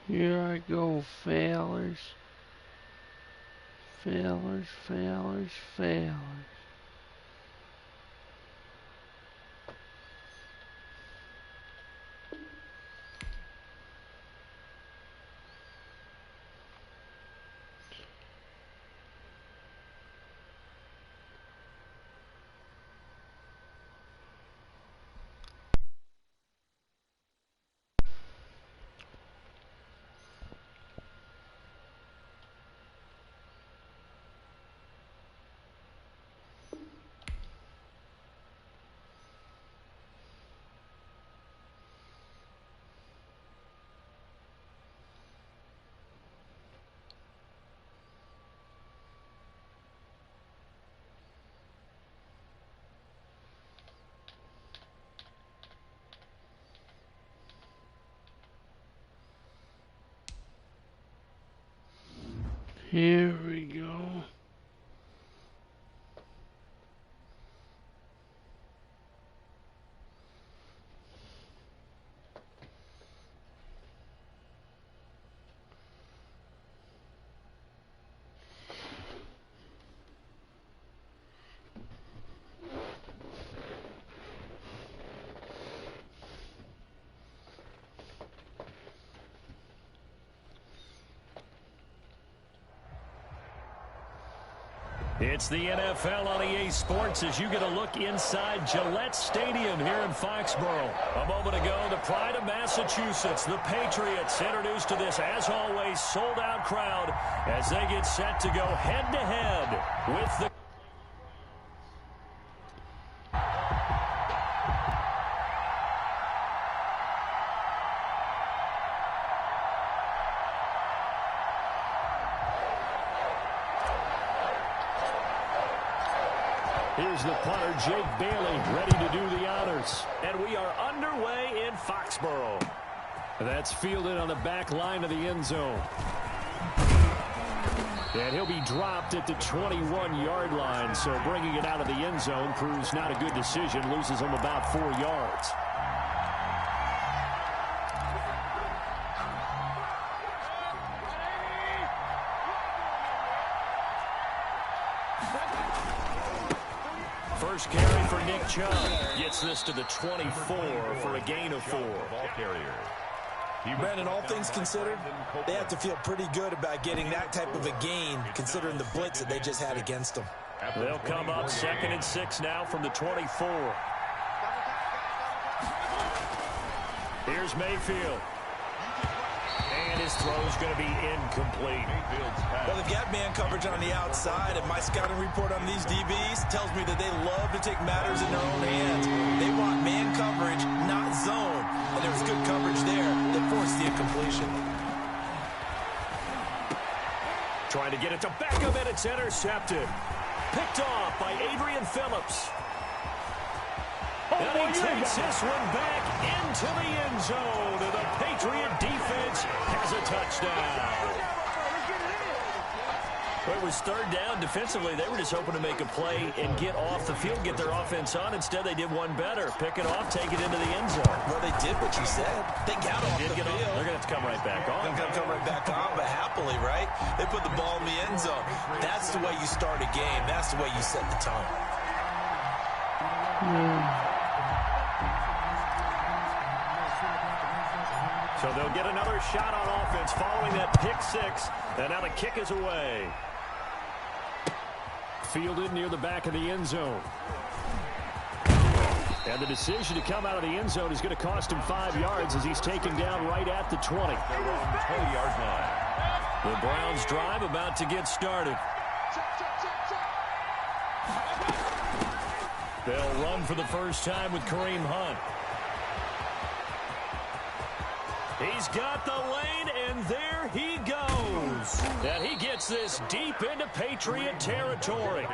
Here I go, failures. Failures, failures, failures. Here we go. It's the NFL on EA Sports as you get a look inside Gillette Stadium here in Foxborough. A moment ago, the pride of Massachusetts, the Patriots, introduced to this, as always, sold-out crowd as they get set to go head-to-head with the... Here's the punter, Jake Bailey, ready to do the honors. And we are underway in Foxborough. That's fielded on the back line of the end zone. And he'll be dropped at the 21-yard line, so bringing it out of the end zone proves not a good decision, loses him about 4 yards. First carry for Nick Chubb. Gets this to the 24 for a gain of 4. Brandon, all things considered, they have to feel pretty good about getting that type of a gain, considering the blitz that they just had against them. They'll come up 2nd and 6 now from the 24. Here's Mayfield. And his throw's going to be incomplete. Well, they've got man coverage on the outside, and my scouting report on these DBs tells me that they love to take matters in their own hands. They want man coverage, not zone. And there was good coverage there that forced the incompletion. Trying to get it to Beckham, and it's intercepted. Picked off by Adrian Phillips. And he takes this one back into the end zone. And the Patriot defense has a touchdown. Well, it was 3rd down defensively. They were just hoping to make a play and get off the field, get their offense on. Instead, they did one better. Pick it off, take it into the end zone. Well, they did what you said. They got off the field. They're going to have to come right back on. They're going to come right back on, but happily, right? They put the ball in the end zone. That's the way you start a game. That's the way you set the tone. So they'll get another shot on offense following that pick 6. And now the kick is away. Fielded near the back of the end zone. And the decision to come out of the end zone is going to cost him 5 yards as he's taken down right at the 20. 20-yard line. The Browns drive about to get started. They'll run for the first time with Kareem Hunt. He's got the lane, and there he goes. And he gets this deep into Patriot territory.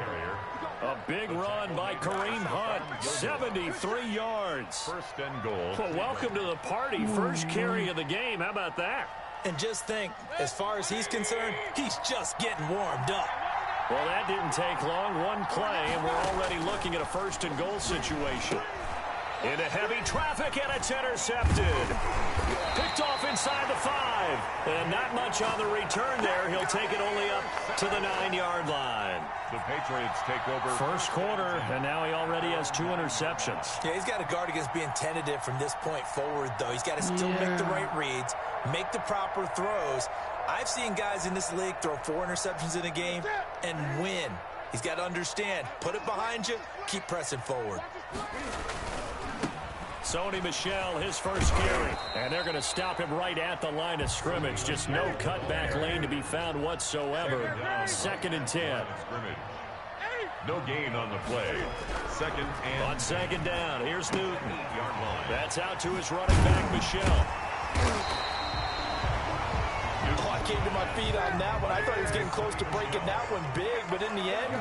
A big run by Kareem Hunt, 73 yards. First and goal. Well, welcome to the party. First carry of the game. How about that? And just think, as far as he's concerned, he's just getting warmed up. Well, that didn't take long. One play, and we're already looking at a first and goal situation. Into heavy traffic, and it's intercepted. Picked off inside the 5. And not much on the return there. He'll take it only up to the 9-yard line. The Patriots take over. First quarter, and now he already has 2 interceptions. Yeah, he's got to guard against being tentative from this point forward, though. He's got to still make the right reads, make the proper throws. I've seen guys in this league throw 4 interceptions in a game and win. He's got to understand, put it behind you, keep pressing forward. Sony Michel, his first carry. And they're going to stop him right at the line of scrimmage. Just no cutback lane to be found whatsoever. 2nd and 10. No gain on the play. Second and... On 2nd down, here's Newton. That's out to his running back, Michel. Oh, I came to my feet on that one. I thought he was getting close to breaking that one big, but in the end,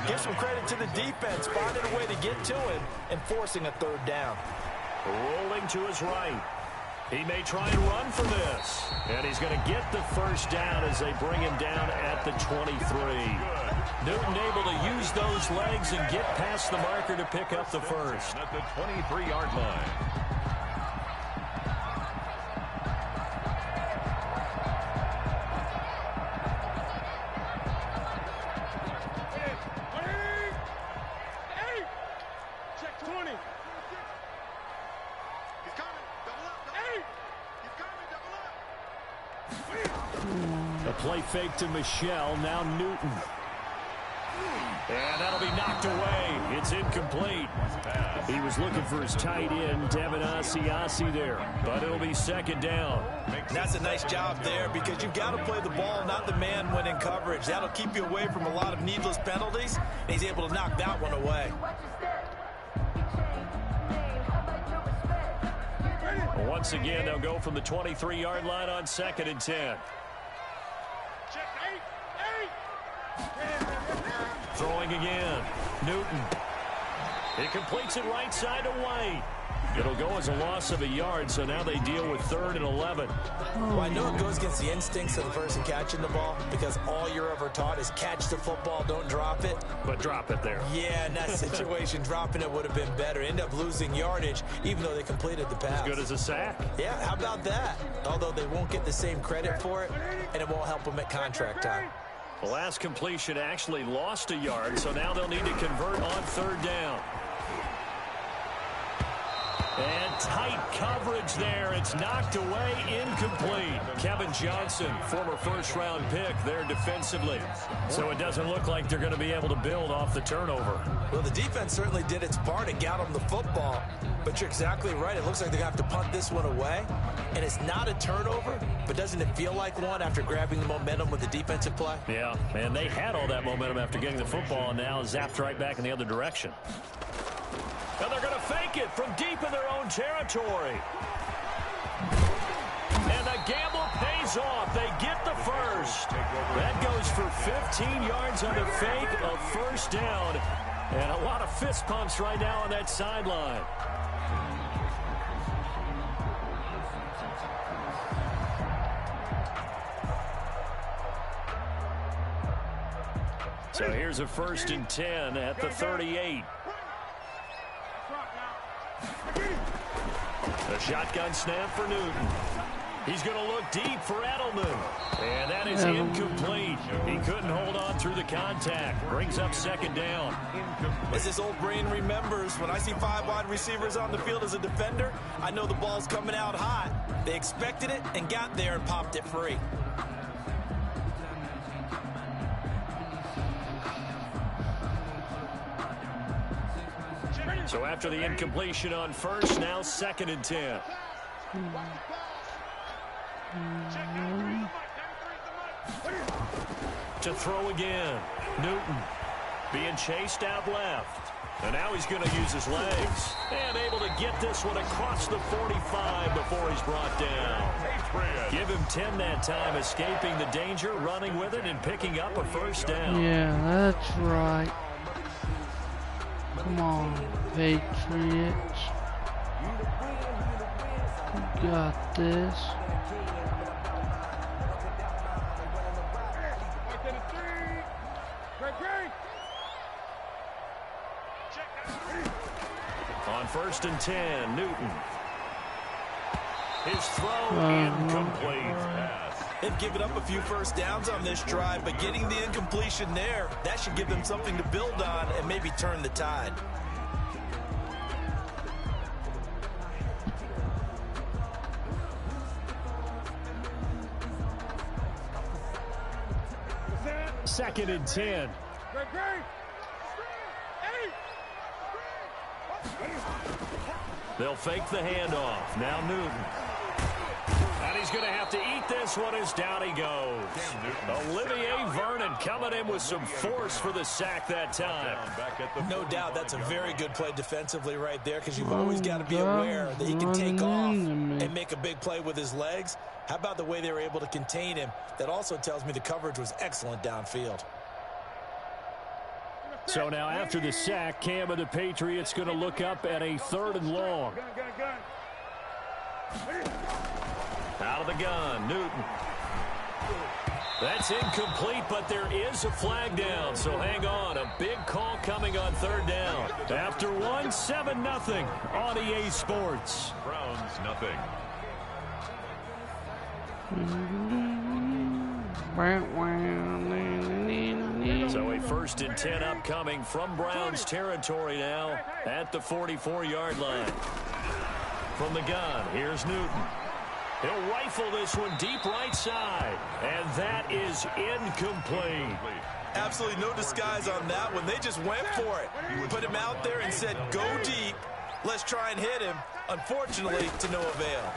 give some credit to the defense, finding a way to get to him and forcing a 3rd down. Rolling to his right. He may try and run for this. And he's going to get the first down as they bring him down at the 23. Newton able to use those legs and get past the marker to pick up the first. At the 23-yard line. The play fake to Michel, now Newton. And that'll be knocked away. It's incomplete. He was looking for his tight end, Devin Asiasi there. But it'll be 2nd down. That's a nice job there because you've got to play the ball, not the man when in coverage. That'll keep you away from a lot of needless penalties. And he's able to knock that one away. Once again, they'll go from the 23-yard line on 2nd and 10. Throwing again. Newton. He completes it right side to White. It'll go as a loss of a yard, so now they deal with 3rd and 11. Well, I know it goes against the instincts of the person catching the ball because all you're ever taught is catch the football, don't drop it. But drop it there. Yeah, in that situation, dropping it would have been better. End up losing yardage, even though they completed the pass. As good as a sack. Yeah, how about that? Although they won't get the same credit for it, and it won't help them at contract time. The last completion actually lost a yard, so now they'll need to convert on 3rd down. And tight coverage there. It's knocked away, incomplete. Kevin Johnson, former first-round pick there defensively. So it doesn't look like they're going to be able to build off the turnover. Well, the defense certainly did its part and got them the football. But you're exactly right. It looks like they're going to have to punt this one away. And it's not a turnover, but doesn't it feel like one after grabbing the momentum with the defensive play? Yeah, and they had all that momentum after getting the football and now zapped right back in the other direction. And they're going to fake it from deep in their own territory. And the gamble pays off. They get the first. That goes for 15 yards on the fake, a first down. And a lot of fist pumps right now on that sideline. So here's a 1st and 10 at the 38. A shotgun snap for Newton. He's going to look deep for Edelman. And that is incomplete. He couldn't hold on through the contact. Brings up 2nd down. As his old brain remembers, when I see 5 wide receivers on the field as a defender, I know the ball's coming out hot. They expected it and got there and popped it free. So after the incompletion on 1st, now 2nd and 10. To throw again. Newton being chased out left. And now he's going to use his legs. And able to get this one across the 45 before he's brought down. Give him 10 that time, escaping the danger, running with it, and picking up a first down. Yeah, that's right. Come on, Patriots. You got this. On 1st and 10, Newton. His throw incomplete. They've given up a few first downs on this drive, but getting the incompletion there, that should give them something to build on and maybe turn the tide. Second and 10. They'll fake the handoff. Now Newton. And he's going to have to eat this one as down he goes. Olivier Vernon coming in with some force for the sack that time. No doubt that's a very good play defensively right there, because you've always got to be aware that he can take off and make a big play with his legs. How about the way they were able to contain him? That also tells me the coverage was excellent downfield. So now after the sack, Cam of the Patriots going to look up at a 3rd and long. Out of the gun, Newton. That's incomplete, but there is a flag down, so hang on. A big call coming on 3rd down. After 1, 7-0 on EA Sports. Browns, nothing. So a 1st and 10 upcoming from Browns territory now at the 44-yard line. From the gun, here's Newton. He'll rifle this one deep right side, and that is incomplete. Absolutely no disguise on that one. They just went for it. Put him out there and said, go deep. Let's try and hit him. Unfortunately, to no avail.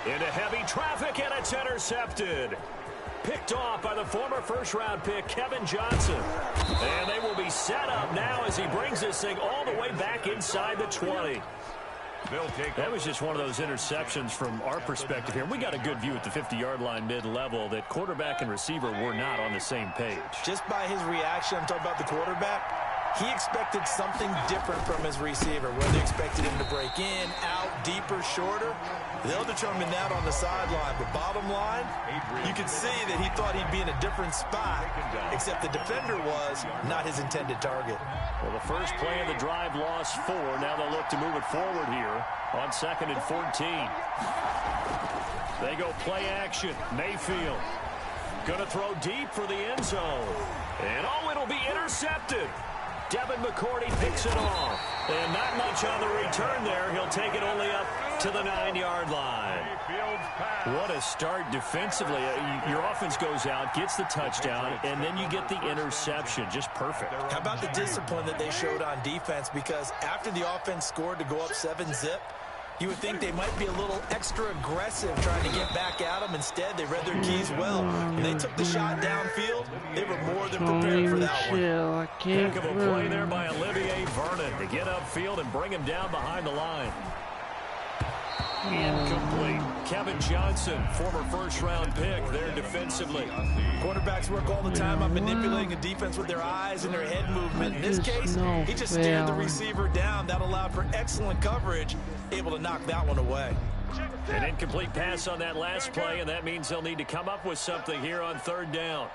Into heavy traffic, and it's intercepted. Picked off by the former first-round pick, Kevin Johnson. And they will be set up now as he brings this thing all the way back inside the 20. That was just one of those interceptions from our perspective here. We got a good view at the 50-yard line mid-level that quarterback and receiver were not on the same page. Just by his reaction, I'm talking about the quarterback, he expected something different from his receiver. Whether they expected him to break in, out, deeper, shorter, they'll determine that on the sideline. But bottom line, you can see that he thought he'd be in a different spot, except the defender was not his intended target. Well, the first play of the drive lost 4. Now they'll look to move it forward here on 2nd and 14. They go play action. Mayfield going to throw deep for the end zone. And it'll be intercepted. Devin McCourty picks it off. And not much on the return there. He'll take it only up to the 9-yard line. What a start defensively. Your offense goes out, gets the touchdown, and then you get the interception. Just perfect. How about the discipline that they showed on defense? Because after the offense scored to go up 7-zip, you would think they might be a little extra aggressive trying to get back at them. Instead, they read their keys well. When they took the shot downfield, they were more than prepared for that one. Heck of a play there by Olivier Vernon to get upfield and bring him down behind the line. Incomplete. Kevin Johnson, former first-round pick there defensively. Quarterbacks work all the time on manipulating a defense with their eyes and their head movement. In this case, he just stared the receiver down. That allowed for excellent coverage, able to knock that one away. An incomplete pass on that last play, and that means they'll need to come up with something here on 3rd down.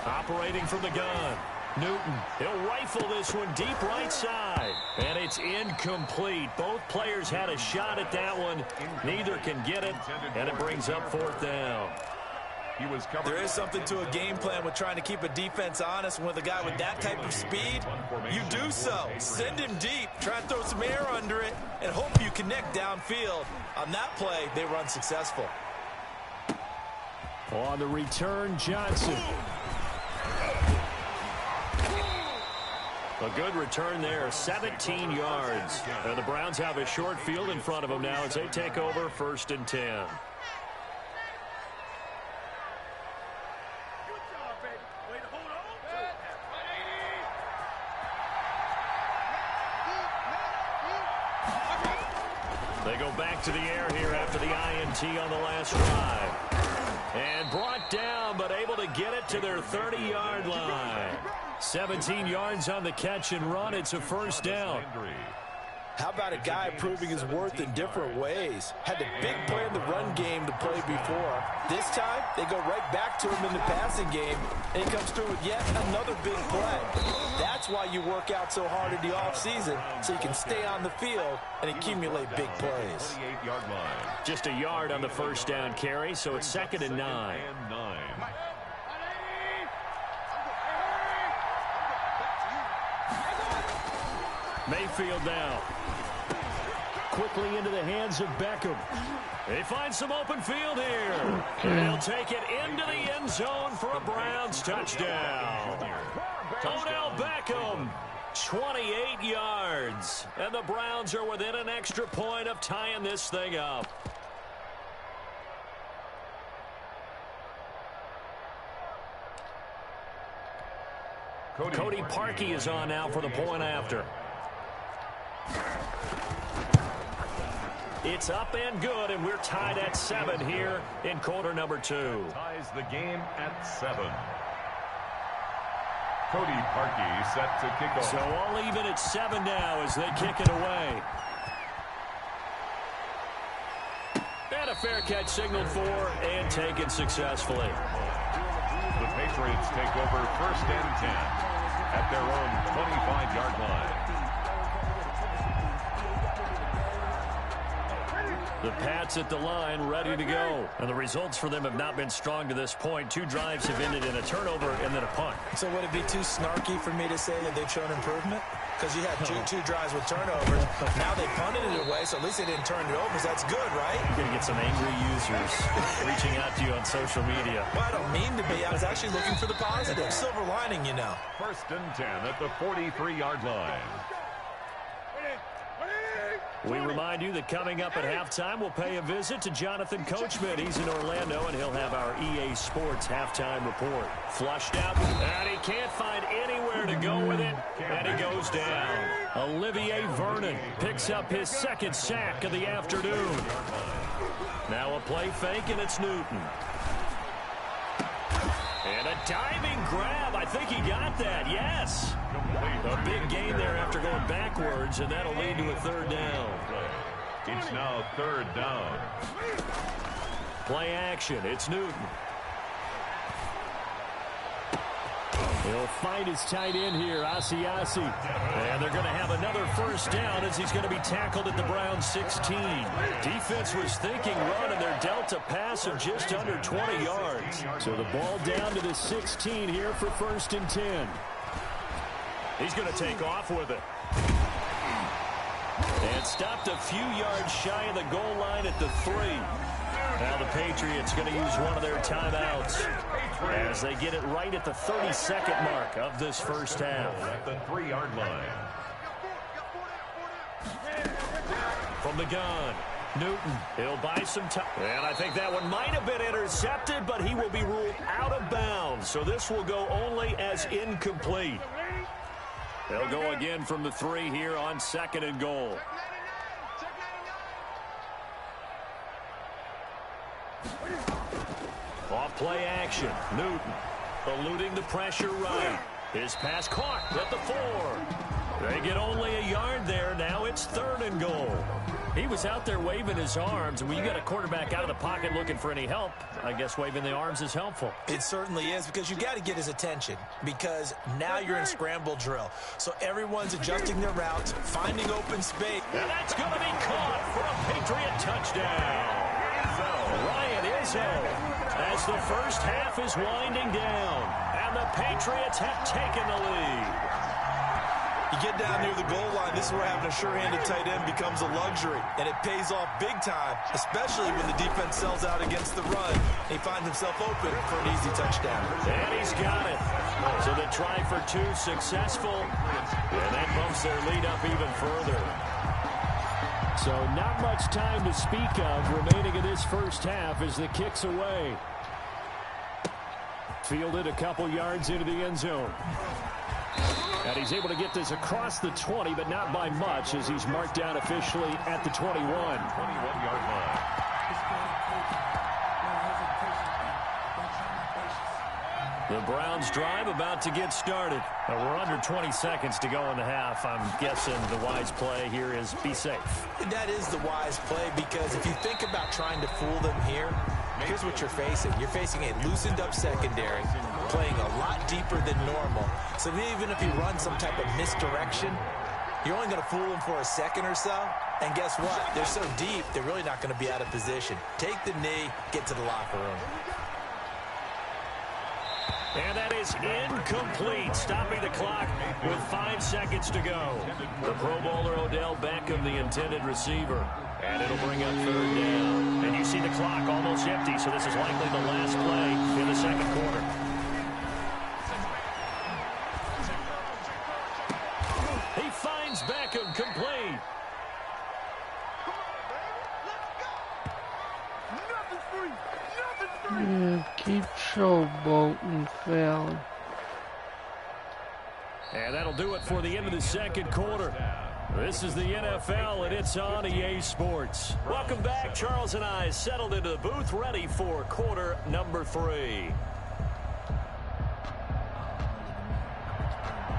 Operating from the gun. Newton, he'll rifle this one deep right side, and it's incomplete. Both players had a shot at that one. Neither can get it, and it brings up 4th down. There is something to a game plan with trying to keep a defense honest. With a guy with that type of speed, you do so. Send him deep, try and throw some air under it, and hope you connect downfield. On that play, they were unsuccessful. On the return, Johnson. A good return there, 17 yards. And the Browns have a short field in front of them now as they take over 1st and 10. They go back to the air here after the INT on the last drive. And brought down, but able to get it to their 30-yard line. 17 yards on the catch and run. It's a 1st down. How about a guy proving his worth in different ways? Had the big play in the run game to play before. This time, they go right back to him in the passing game, and he comes through with yet another big play. That's why you work out so hard in the offseason, so you can stay on the field and accumulate big plays. Just a yard on the first down carry, so it's 2nd and 9. Mayfield now. Quickly into the hands of Beckham. They find some open field here. They'll take it into the end zone for a Browns touchdown. Odell Beckham, 28 yards. And the Browns are within an extra point of tying this thing up. Cody Parkey is on now for the point after. It's up and good, and we're tied at 7 here in quarter number 2. Ties the game at 7. Cody Parkey set to kick off. So all even at 7 now as they kick it away. And a fair catch signaled for and taken successfully. The Patriots take over 1st and 10 at their own 25-yard line. The Pats at the line, ready to go. And the results for them have not been strong to this point. 2 drives have ended in a turnover and then a punt. So would it be too snarky for me to say that they've shown improvement? Because you had two drives with turnovers. Now they punted it away, so at least they didn't turn it over. So that's good, right? You're going to get some angry users reaching out to you on social media. Well, I don't mean to be. I was actually looking for the positive. Silver lining, you know. 1st and 10 at the 43-yard line. We remind you that coming up at halftime, we'll pay a visit to Jonathan Coachman. He's in Orlando, and he'll have our EA Sports halftime report. Flushed out, and he can't find anywhere to go with it, and he goes down. Olivier Vernon picks up his 2nd sack of the afternoon. Now a play fake, and it's Newton. And a diving grab. I think he got that, yes. A big gain there after going backwards, and that'll lead to a 3rd down. It's now 3rd down. Play action. It's Newton. He'll find his tight end here, Asiasi. And they're going to have another 1st down as he's going to be tackled at the Browns 16. Defense was thinking run, and they're dealt a pass of just under 20 yards. So the ball down to the 16 here for 1st and 10. He's going to take off with it. And stopped a few yards shy of the goal line at the 3. Now the Patriots going to use one of their timeouts as they get it right at the 32nd mark of this first half. At the 3-yard line. From the gun, Newton, he'll buy some time. And I think that one might have been intercepted, but he will be ruled out of bounds. So this will go only as incomplete. They'll go again from the 3 here on 2nd and goal. Off play action. Newton eluding the pressure right. His pass caught at the 4. They get only a yard there. Now it's 3rd and goal. He was out there waving his arms, and when you got a quarterback out of the pocket looking for any help, I guess waving the arms is helpful. It certainly is, because you got to get his attention, because now you're in scramble drill. So everyone's adjusting their routes, finding open space. And that's going to be caught for a Patriot touchdown. Ryan Izzo, as the first half is winding down, and the Patriots have taken the lead. You get down near the goal line, this is where having a sure-handed tight end becomes a luxury, and it pays off big time, especially when the defense sells out against the run. He finds himself open for an easy touchdown. And he's got it. So the try for 2 successful, and that bumps their lead up even further. So not much time to speak of remaining in this first half as the kick's away. Fielded a couple yards into the end zone. And he's able to get this across the 20, but not by much, as he's marked down officially at the 21. 21-yard line. The Browns drive about to get started. We're under 20 seconds to go in the half. I'm guessing the wise play here is be safe. That is the wise play, because if you think about trying to fool them here, here's what you're facing. You're facing a loosened up secondary, playing a lot deeper than normal. So even if you run some type of misdirection, you're only going to fool them for a second or so. And guess what? They're so deep, they're really not going to be out of position. Take the knee, get to the locker room. And that is incomplete, stopping the clock with 5 seconds to go. The Pro Bowler Odell Beckham, the intended receiver. And it'll bring up 3rd down. And you see the clock almost empty, so this is likely the last play in the second quarter. He finds Beckham complete. Yeah, keep showboating, fella. And that'll do it for the end of the second quarter. This is the NFL, and it's on EA Sports. Welcome back. Charles and I settled into the booth, ready for quarter number 3.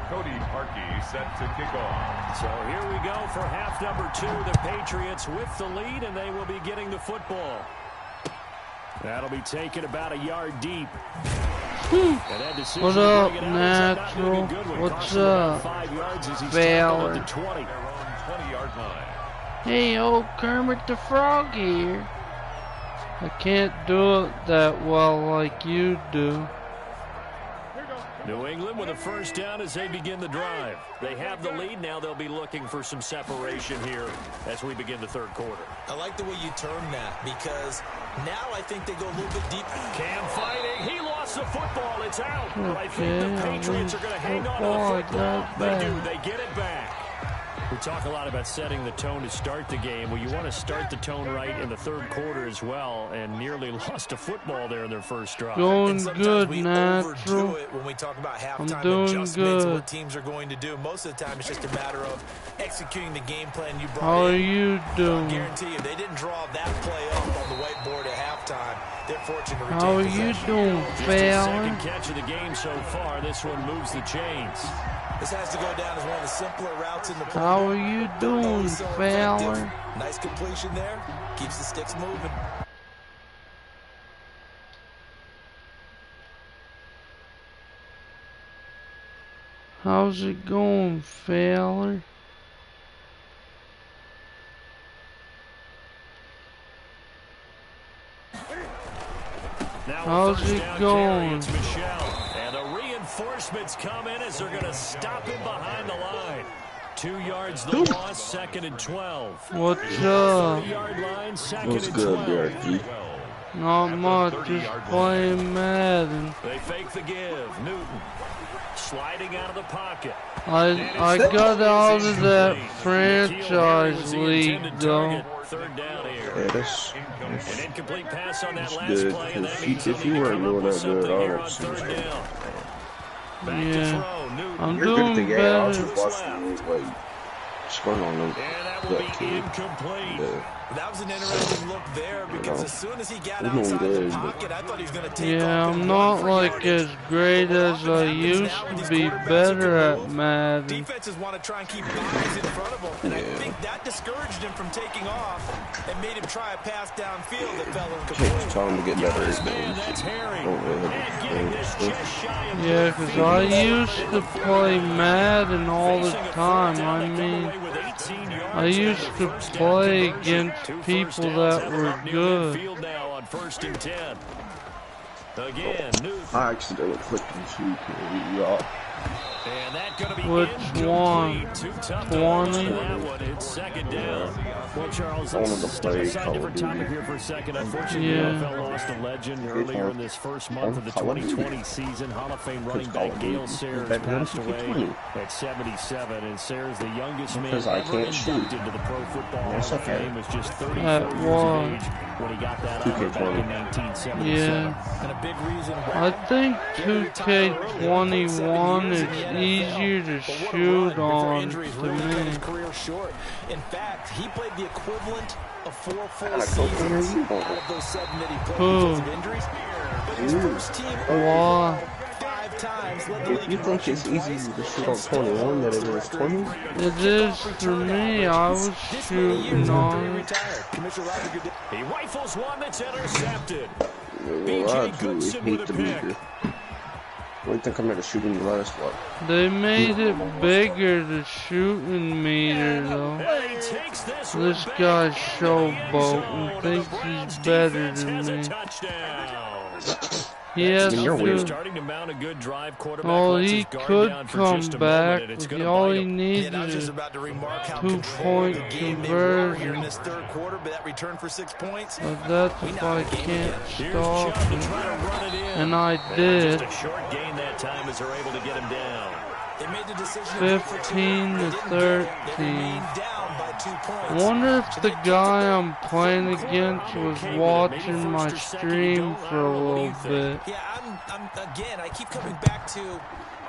Cody Parkey set to kick off. So here we go for half number 2. The Patriots with the lead, and they will be getting the football. That'll be taken about a yard deep. What up, Natural? What's up, Fowler? Hey, old Kermit the Frog here. I can't do it that well like you do. New England with a first down as they begin the drive. They have the lead. Now they'll be looking for some separation here as we begin the third quarter. I like the way you term that, because now I think they go a little bit deeper. Cam fighting. He lost the football. It's out. But I think the Patriots are going to hang on to the football. They do. They get it back. We talk a lot about setting the tone to start the game. Well, you want to start the tone right in the third quarter as well, and nearly lost a football there in their first drive. Going good, we Natural. overdo it when we talk about halftime adjustments and what teams are going to do. Most of the time, it's just a matter of executing the game plan you brought in. How are you doing? I guarantee you, they didn't draw that play up on the whiteboard at halftime. They're fortunate to retain How are possession. you doing, Just his Fowler? second catch of the game so far. This one moves the chains. This has to go down as one of the simpler routes in the play. How are you doing, So Fowler? effective. Nice completion there. Keeps the sticks moving. How's it going, Fowler? Now How's it going? It's Michelle. And the reinforcements come in as they're going to stop him behind the line. 2 yards the loss, 2nd and 12. What's up? 30-yard line, 2nd What's and good, 12. Derek? Not much, just playing Madden. They fake the give. Newton sliding out of the pocket. I got out of that franchise league, though. 3rd down here. Yeah, that's An incomplete pass on that last good. play, and that If means you they'll need to weren't come up doing with that something good, I here don't on see 3rd what's down. Back to Yeah. throw. Newton. I'm You're good at the doing game. I was better. just watching the like scoring on them. And that will be incomplete. Yeah. That was an interesting look there, because as soon as he got We're doing outside the good, pocket, I thought he was going to take Yeah, off I'm and not run for like yardage. as great as I used to be. Better at Madden. Defenses want to try and keep guys in front of him, and I think that discouraged him from taking off and made him try a pass downfield that fell incomplete. Takes time to get better. Man, that's Harry. Don't really And getting this just shy of Yeah, 'cause I used to play Madden all the facing a time. fourth down. I They come mean, away with 18 yards I on used their to first down play conversion. against 2 people first downs that have were up near good. midfield now on 1st and 10. Again, Newton. I accidentally clicked and shoot. Yeah. And that going to be Which incomplete. one? Too tough to 20? hold on to that one. It's 2nd down. Well, Charles, I wanted let's to step play aside Call different of topic Duty. here for a second. Unfortunately, Yeah. the NFL lost a legend earlier in this first month of the Call of Duty. 2020 season. Hall of Fame running Call back of Gale Duty. Sayers Back then, passed away 2020. at 77, and Sayers, the youngest man Because I ever can't shoot. inducted to the Pro Football Yes, Hall of I can. Fame, was just 34 That years was. of age when he got that honor back 2K20. in 1977. Yeah. And a big reason why. I think 2K21 is easier to shoot on Injuries to really cut his me. career short. In fact, he played the equivalent of 4 full I like Pokemon. seasons out of those 7 that he played Who? because of injuries. But his Ooh. first team Why? times, led the league If you in think rushing it's easier twice, to shoot and on still 21 than it holds the is record 20, It is for me. I was this many years shooting after he on it. retired. Commissioner Rodriguez. He rifles one that's intercepted. well, I truly hate the meter. I don't think I'm going to shoot in the last one. They made it bigger, the shooting meter, though. And he takes this one This back guy's in the end showboating, zone. The thinks Browns he's better defense than has a me. touchdown. He has you're to. weird. Starting to mount a good drive. Quarterback Oh, lets he his guard could down for come just a back. moment, and it's If gonna all bite he him. needs And I was is just a about to remark how 2-point controlled the game they were here in conversion. this third quarter, but that return for 6 points. But that's We if know I the game can't again. Here's stop Chubb to him. try to run it in. And I Just did. a short gain that time as they're able to get him down. They made the decision to go for 2. 15 They to didn't get it. 13. They remained down by 2 points. I wonder if the guy I'm playing against was watching my stream for a little bit. Yeah, I'm again, I keep coming back to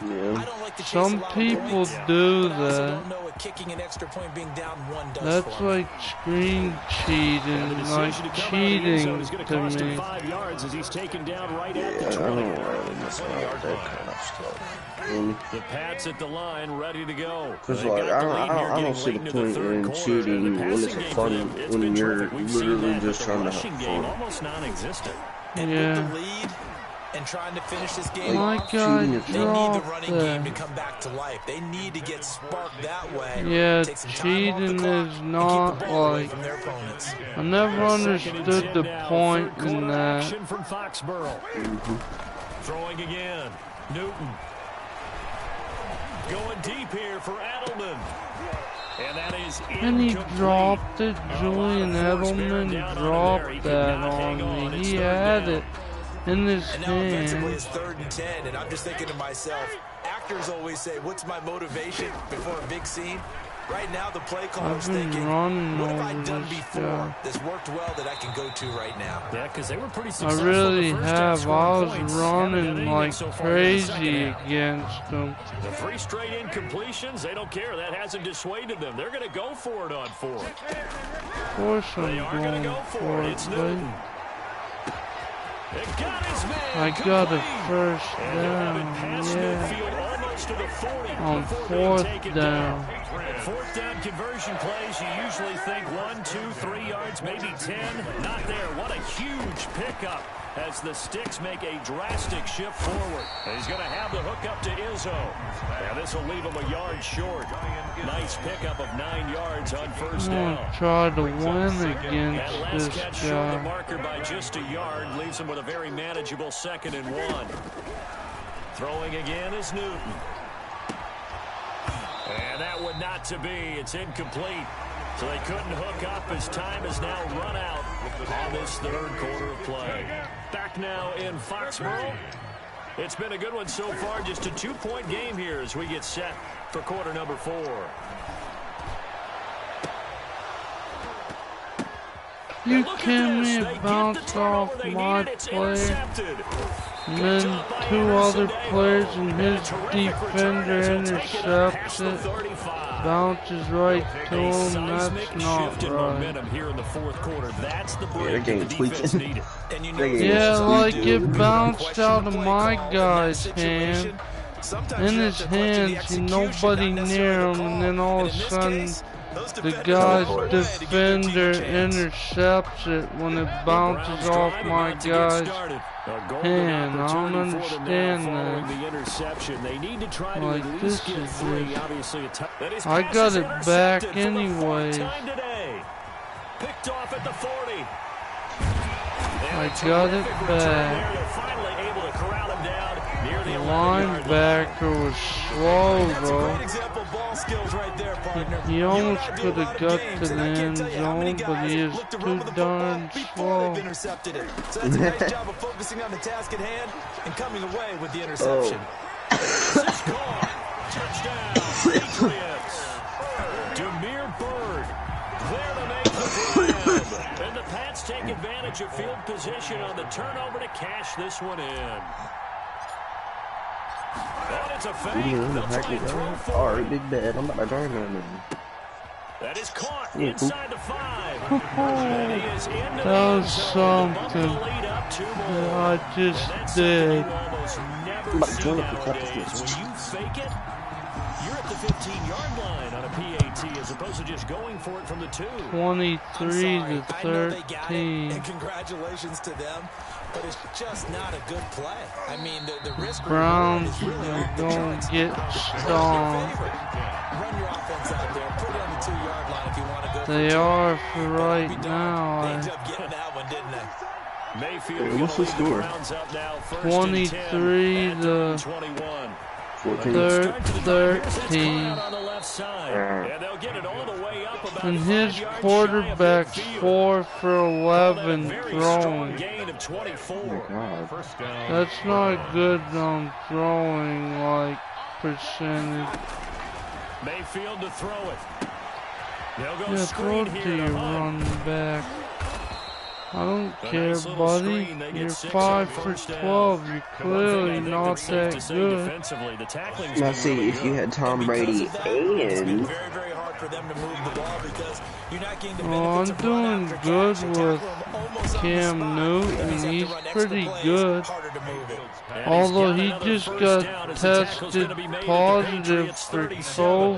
I Yeah. don't like to chase Some a lot of people points, do but I also that. don't know what kicking an extra point being down 1 does That's for me. like screen cheating, like cheating to me. 5 yards as he's taken down right at Yeah, the I 20. don't really mess around with that kind of stuff. And The Pats at the line, ready to go. Because, They like, got the lead I here don't getting see late the into point third in quarter, cheating and the when passing it's game for fun, them, it's when been you're terrific. We've seen literally that, just but the trying to rushing have game fun. almost non-existent. And Yeah. with the lead and trying to finish this game My off, guy they need the dropped running game to that. come back to life. They need to get sparked that way. Yeah, Take some time off the cheating clock is and not keep the ball away like. from their opponents. I never understood the point in that. Action from Foxborough. Throwing again. Newton. Going deep here for Edelman. And that is And he incomplete. dropped it. Julian Edelman Edelman dropped that on me. He had it in his And now offensively hand. it's 3rd and 10, and I'm just thinking to myself, actors always say, what's my motivation before a big scene? Right now, the play caller's I've been thinking, running what have I over done this before guy. that's worked well that I can go to right now? Yeah, because they were pretty I successful really the first half have. I scoring was points. Haven't done running anything like so far in the second crazy half. against him. The 3 straight incompletions, they don't care. That hasn't dissuaded them. They're going to go for it on 4th. Of course They I'm are going to going go for for it. it, It's baby. Newton. It got his man. I got a complete. first And they'll have it down, past yeah. midfield almost to the 40 On before being 4th taken down. 4th down conversion plays, you usually think 1, 2, 3 yards, maybe 10. Not there. What a huge pickup as the Sticks make a drastic shift forward. And he's going to have the hook up to Izzo. And this will leave him a yard short. Nice pickup of 9 yards on 1st I'm down. gonna try to win That against last this catch short of the guy. marker by just a yard leaves him with a very manageable 2nd and 1. Throwing again is Newton. And that would not to be. It's incomplete. So they couldn't hook up as time has now run out on this 3rd quarter of play. Back now in Foxborough. It's been a good one so far. Just a 2-point game here as we get set for quarter number 4. You Look at kidding this. me? They It get the bounced turnover off they my needed. It's player. intercepted. And Good then job by 2 Anderson other Dayo. players and And his a terrific defender return as he'll take it up past intercepts the it. 35. Bounces right to A him. seismic That's not shift in right. momentum here in the 4th quarter. That's the Yeah, break they're that getting the defense tweaking. needed. And you know, Yeah, Yeah, some like do it bounced question out the of play my call in that guy's situation. hand. Sometimes In you have his to question the hands, execution, nobody not near necessarily the him, and call. then all And of a in this sudden, case, those the defenders guy's go away to give their team defender a chance. intercepts it when it bounces off my guy's hand. I don't understand that. The interception. They need to try to Like, at this least get is 3. just- Obviously, I got it back anyways. Picked off at the 40. I got it back. They're finally able to corral him down near the The 11-yard line. linebacker was slow, That's a bro. great example of ball skills right there, partner. He You almost and I do could a lot have of got games, to the and I can't end tell you how many zone, but guys he is look to run too with the football darn before slow. they've intercepted it. So that's a great job of focusing on the task at hand and coming away with the interception. This is caught. Touchdown, Patriots. Neck Brg there to make the grab. And the Pats take advantage of field position on the turnover to cash this one in. And it's a fake. They'll try and throw for Alright, big bad. I'm about to join them. That is caught Yeah, inside the 5. And he is into the That end was zone to bump the something. lead up 2 more. I just did. When you fake it, you're at the 15-yard line on a PAT as opposed to just going for it from the 2. 23-13. And congratulations to them, but it's just not a good play. I mean, the risk Browns is really are going to get stoned. Run your offense out there, put it on the 2-yard line if you want to go. They are for right now. They ended up getting that one, didn't they? Mayfield, what's the score? 23 to 13. And his quarterback's 4 for 11 throwing. That's not good on throwing, like, percentage. Mayfield to throw it. They'll go Yeah, throw it to your running back. I don't care, buddy. You're 5 for 12. You're clearly not that good. Now, see, if you had Tom Brady and... Oh, I'm doing good with Cam Newton. He's pretty good. Although he just got tested positive for COVID. So,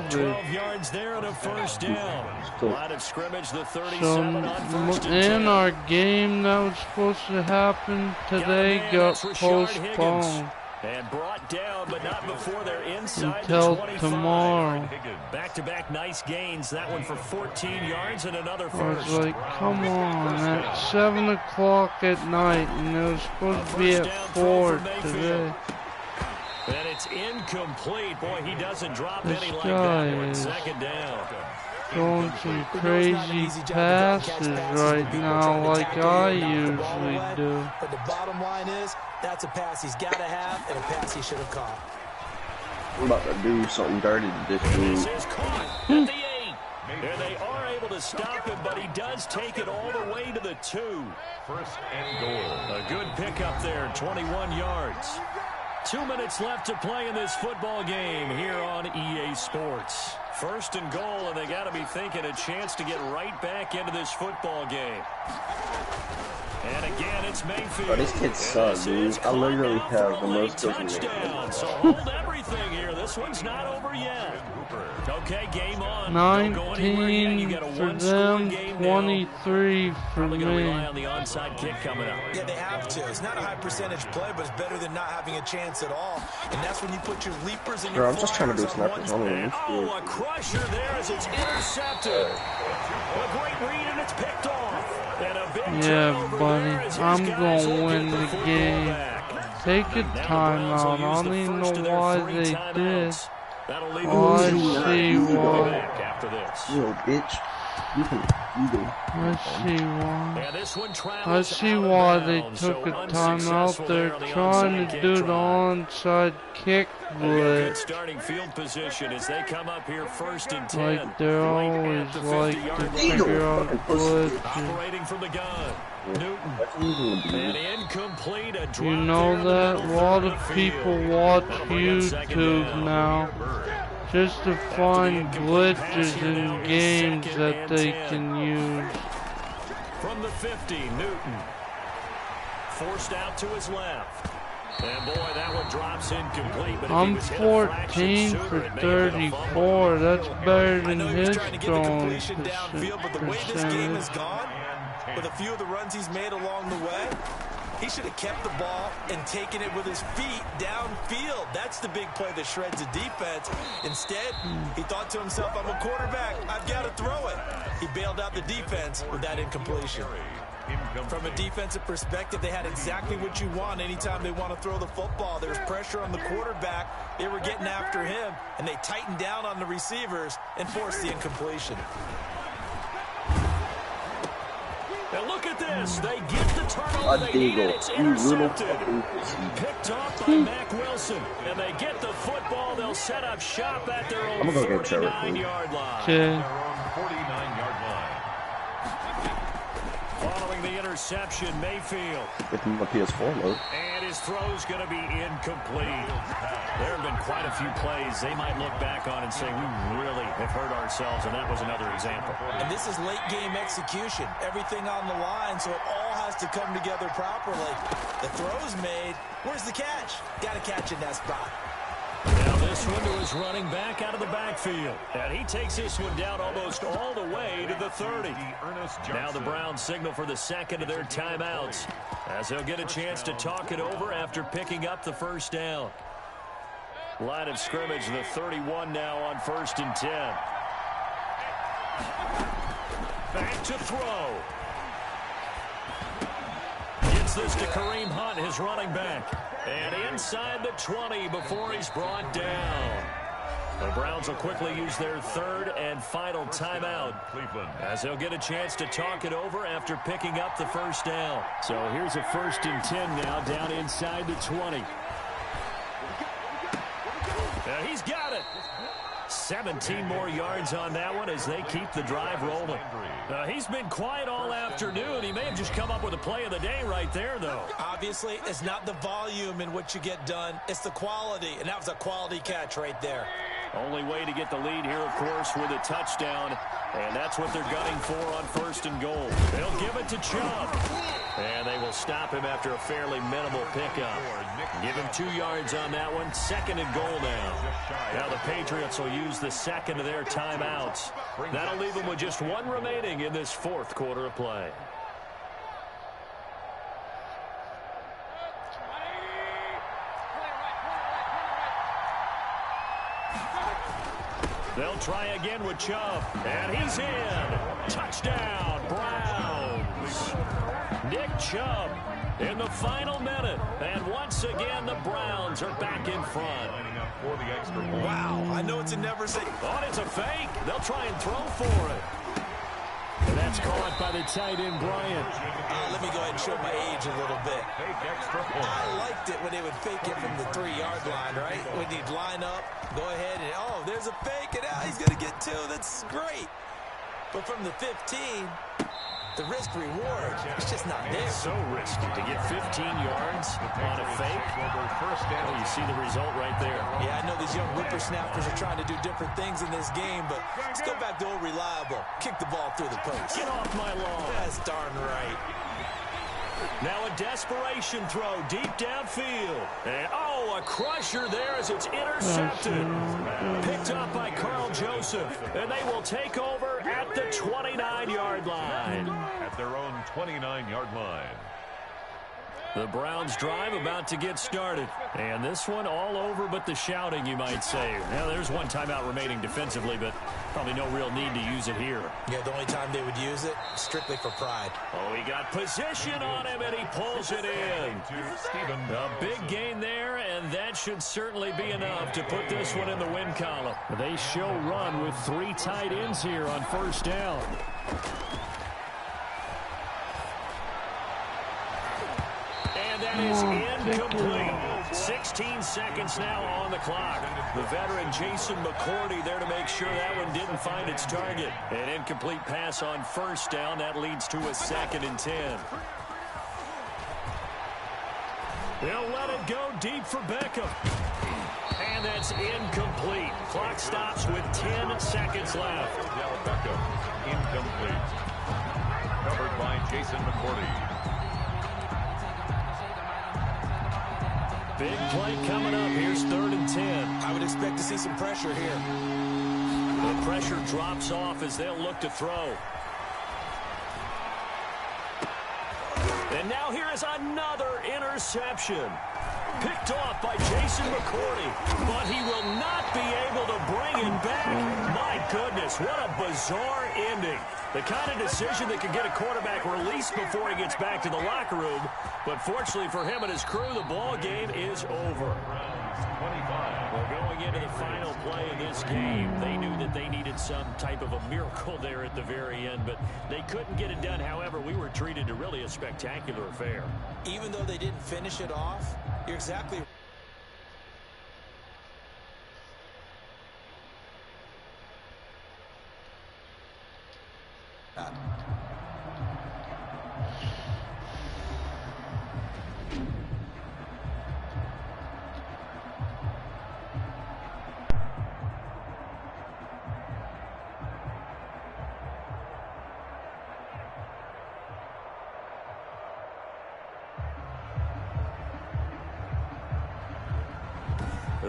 and our game that was supposed to happen today got postponed. And brought down, but not before they're inside until the 25. Tomorrow. Back-to-back nice gains. That one for 14 yards and another first. I was like, come on, at 7 o'clock at night, and it was supposed to be at 4 today. And it's incomplete. Boy, he doesn't drop This any like guy that one. is Second down. Throwing some crazy passes right now, like I usually do. But the bottom line is, that's a pass he's got to have, and a pass he should have caught. I'm about to do something dirty to this dude. This is caught at the 8. And they are able to stop him, but he does take it all the way to the 2. First and goal. A good pickup there, 21 yards. 2 minutes left to play in this football game here on EA Sports. First and goal, and they got to be thinking a chance to get right back into this football game. And again, it's Mayfield. Oh, this kid sucks, dude. I literally have the most touchdown. So hold everything here. This one's not over yet. Okay, game on. 19 for them, 23 for me. Rely on the onside kick coming up. Yeah, they have to. It's not a high percentage play, but it's better than not having a chance at all. And that's when you put your leapers and your I'm just trying to do snappers on one. Oh, a crusher there as it's intercepted. A great read, and it's picked off. And a big Yeah, buddy, I'm gonna win the game. Take a timeout. I don't even know why they did. Oh, I see why. Little bitch. I see why. I see why they took a timeout. They're trying to do the onside kick blitz. Starting field position as they come up here first and 10. Like they're always like to figure out blitzes. Operating from the gun. Newton. And incomplete. You know that? A lot of people watch YouTube now just to find glitches in games that they can use. From the 50, Newton. Forced out to his left. And boy, that one drops incomplete. But I'm 14 for 34. That's better than his throwing percentage. With a few of the runs he's made along the way, he should have kept the ball and taken it with his feet downfield. That's the big play that shreds the defense. Instead, he thought to himself, I'm a quarterback. I've got to throw it. He bailed out the defense with that incompletion. From a defensive perspective, they had exactly what you want anytime they want to throw the football. There was pressure on the quarterback. They were getting after him, and they tightened down on the receivers and forced the incompletion. And look at this. They get the turnover they need, and it's intercepted. Picked off by Mack Wilson. And they get the football. They'll set up shop at their own 49-yard line. 49-yard line. Following the interception, Mayfield. With my PS4 mode. And his throw's going to be incomplete. There have been quite a few plays they might look back on and say, we really have hurt ourselves, and that was another example. And this is late game execution. Everything on the line, so it all has has to come together properly. The throw's made. Where's the catch? Got to catch in that spot. Now this one to his running back out of the backfield. And he takes this one down almost all the way to the 30. Now the Browns signal for the second of their timeouts, as they'll get a chance to talk it over after picking up the first down. Line of scrimmage, the 31 now on 1st and 10. Back to throw. Gets this to Kareem Hunt, his running back. And inside the 20 before he's brought down. The Browns will quickly use their third and final timeout, as they'll get a chance to talk it over after picking up the first down. So here's a 1st and 10 now, down inside the 20. And he's got it. 17 more yards on that one as they keep the drive rolling. He's been quiet all afternoon. He may have just come up with a play of the day right there, though. Obviously, it's not the volume in which you get done. It's the quality, and that was a quality catch right there. Only way to get the lead here, of course, with a touchdown. And that's what they're gunning for on 1st and goal. They'll give it to Chubb. And they will stop him after a fairly minimal pickup. Give him 2 yards on that one. 2nd and goal now. Now the Patriots will use the second of their timeouts. That'll leave them with just 1 remaining in this 4th quarter of play. They'll try again with Chubb. And he's in. Touchdown, Browns. Nick Chubb in the final minute. And once again, the Browns are back in front. Wow, I know it's a never say. Oh, it's a fake. They'll try and throw for it. And that's caught by the tight end, Bryant. Let me go ahead and show my age a little bit. I liked it when they would fake it from the 3-yard line, right? When he'd line up, go ahead and, oh, there's a fake, and now he's going to get 2. That's great. But from the 15, the risk-reward, it's just not there. It's so risky to get 15 yards on a fake. Well, you see the result right there. Yeah, I know these young whippersnappers are trying to do different things in this game, but let's go back to old reliable. Kick the ball through the post. Get off my lawn. That's darn right. Now a desperation throw deep downfield. And, oh, a crusher there as it's intercepted. Picked up by Carl Joseph. And they will take over at the 29-yard line. At their own 29-yard line. The Browns drive about to get started. And this one all over but the shouting, you might say. Now, there's 1 timeout remaining defensively, but probably no real need to use it here. Yeah, the only time they would use it, strictly for pride. Oh, he got position on him, and he pulls it in. A big gain there, and that should certainly be enough to put this one in the win column. They show run with 3 tight ends here on 1st down. And that is incomplete. 16 seconds now on the clock. The veteran Jason McCourty there to make sure that one didn't find its target. An incomplete pass on 1st down. That leads to a 2nd and 10. They'll let it go deep for Beckham. And that's incomplete. Clock stops with 10 seconds left. Beckham, incomplete. Covered by Jason McCourty. Big play coming up. Here's 3rd and 10. I would expect to see some pressure here. The pressure drops off as they'll look to throw. And now here is another interception. Picked off by Jason McCourty, but he will not be able to bring it back. My goodness, what a bizarre ending. The kind of decision that could get a quarterback released before he gets back to the locker room. But fortunately for him and his crew, the ball game is over. Well, going into the final play of this game, they knew that they needed some type of a miracle there at the very end, but they couldn't get it done. However, we were treated to really a spectacular affair. Even though they didn't finish it off, you're exactly right.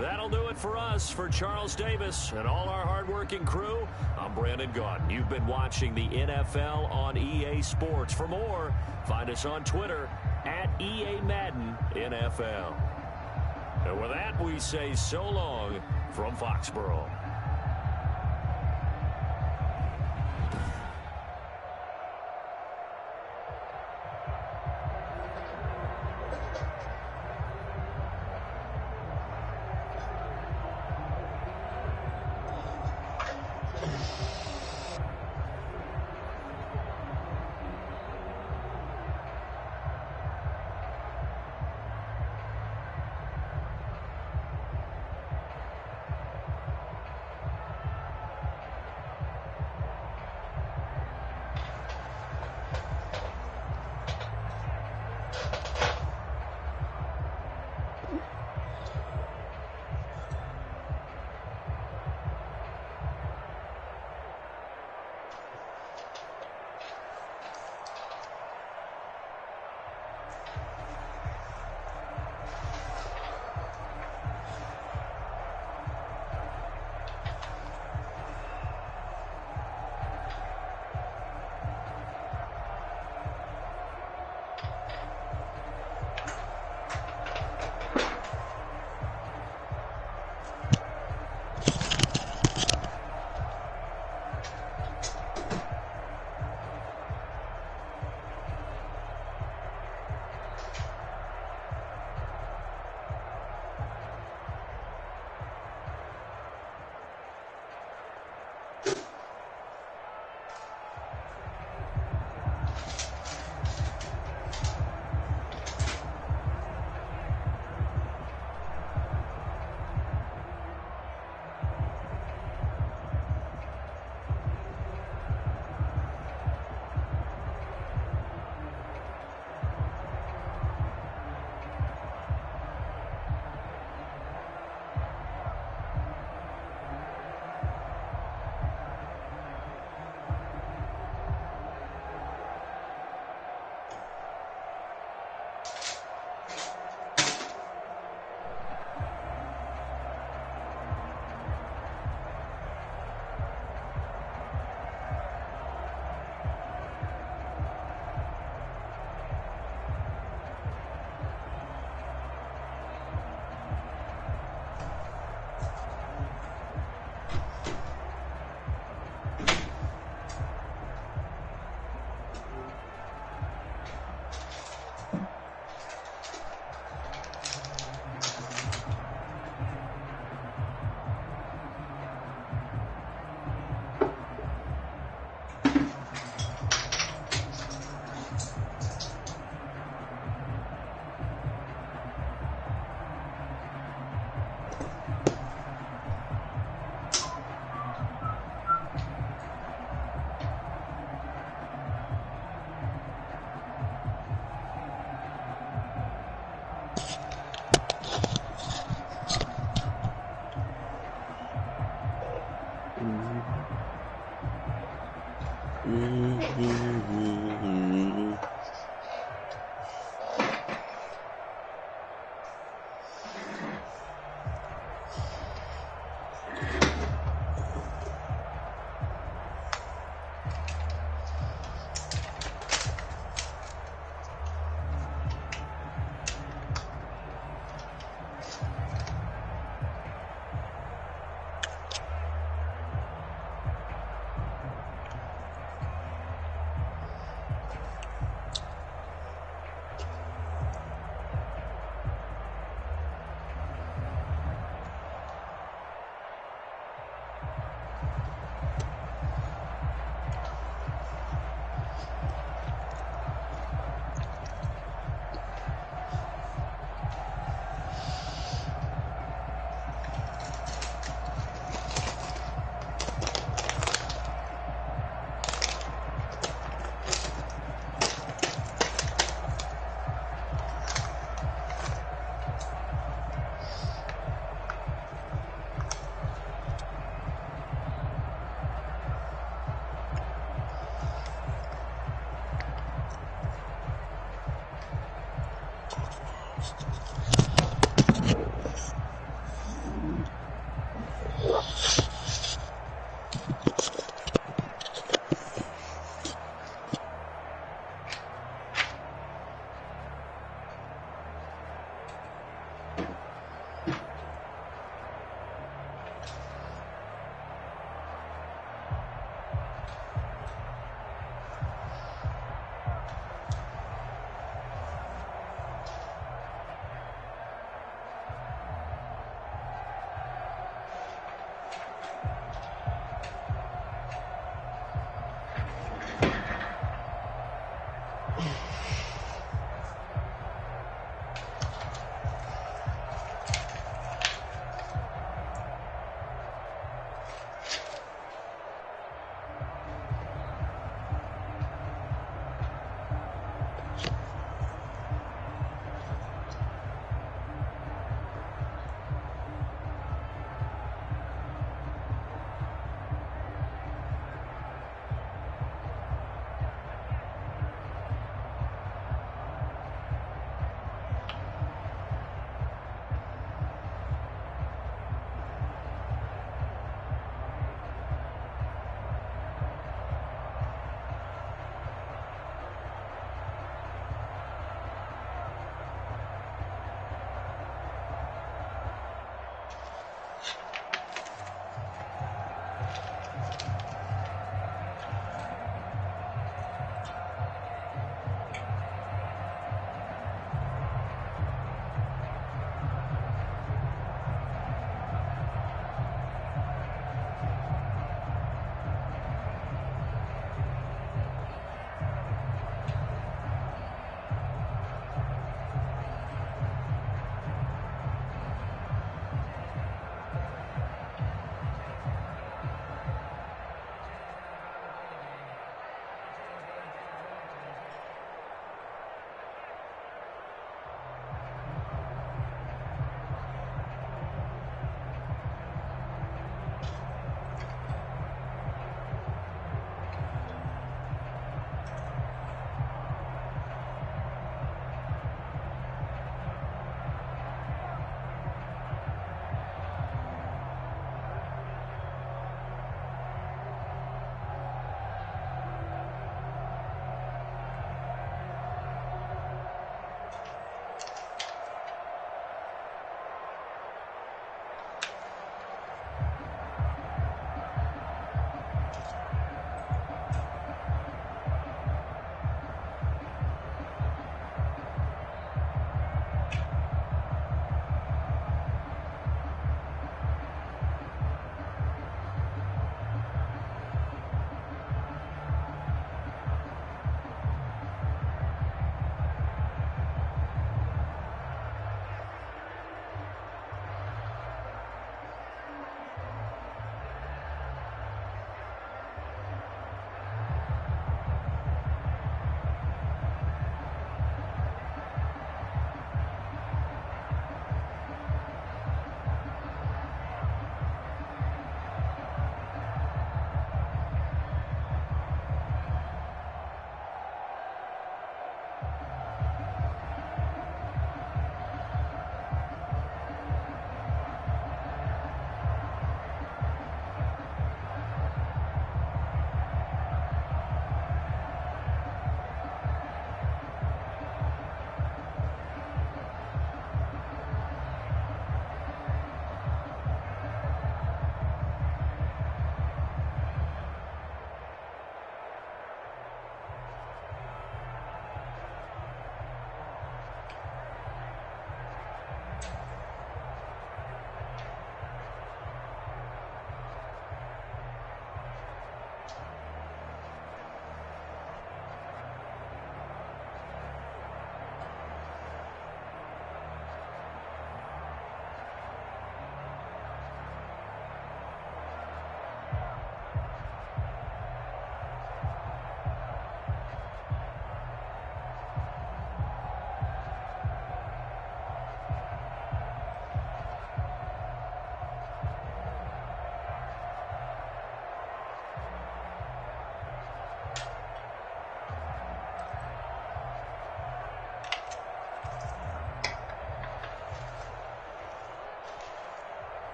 That'll do it for us. For Charles Davis and all our hardworking crew, I'm Brandon Gaudin. You've been watching the NFL on EA Sports. For more, find us on Twitter at EA Madden NFL. And with that, we say so long from Foxborough.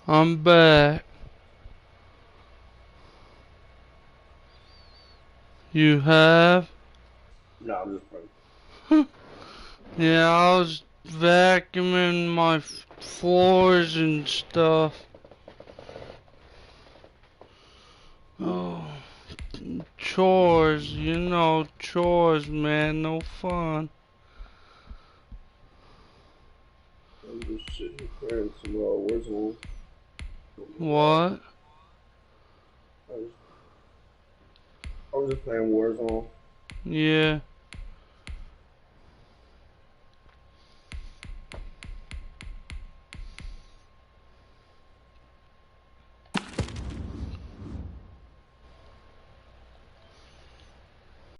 I'm back. You have? No, I'm just playing. Yeah, I was vacuuming my floors and stuff. Oh, chores, you know, chores, man, no fun. I'm just sitting here playing some Warzone. What? I was just playing Warzone. Yeah.